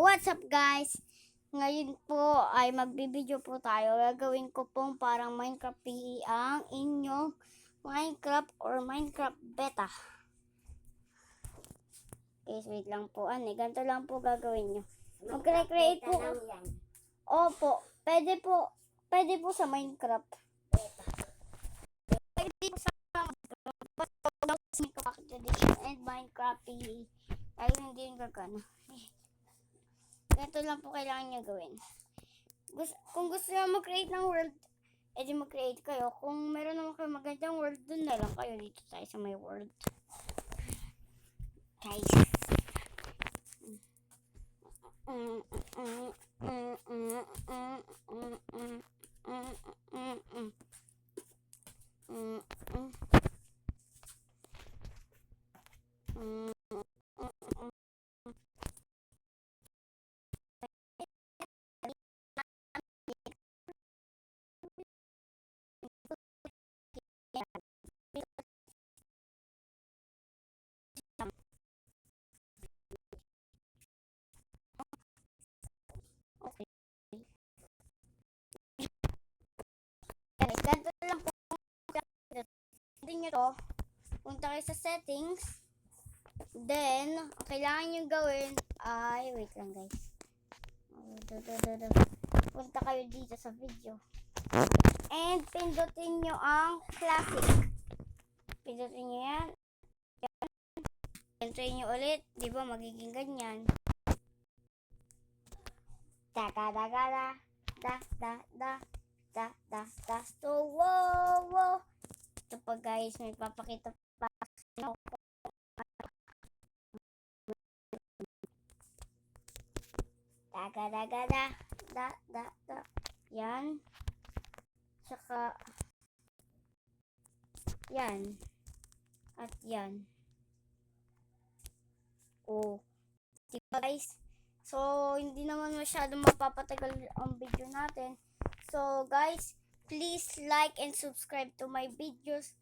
What's up guys? Ngayon po ay magbibideo po tayo. Gagawin ko pong parang Minecraft PE ang inyong Minecraft or Minecraft beta. Okay, wait lang po. Ganito lang po gagawin nyo. Mag-recreate po. Opo, pwede po sa Minecraft. Pwede po sa Minecraft Edition and Minecraft PE. Ay, hindi yung gagana. Ganito lang po kailangan nyo gawin. Kung gusto nyo mag-create ng world, edi mag-create kayo. Kung meron naman kayo magandang world, dun na lang kayo. Dito tayo sa may world. Guys. Okay. Ganito lang po. Hindi nyo to. Punta kayo sa settings. Then, ang kailangan nyo gawin ay, wait lang guys. Punta kayo dito sa video. And, pindutin nyo ang classic. Pindutin nyo yan. Entry nyo ulit. Diba, magiging ganyan. So, wow. Ito pa guys, may papakita pa. Yan. Tsaka, yan. At yan. Oh. Diba guys? So, hindi naman masyadong mapapatagal ang video natin. So, guys, please like and subscribe to my videos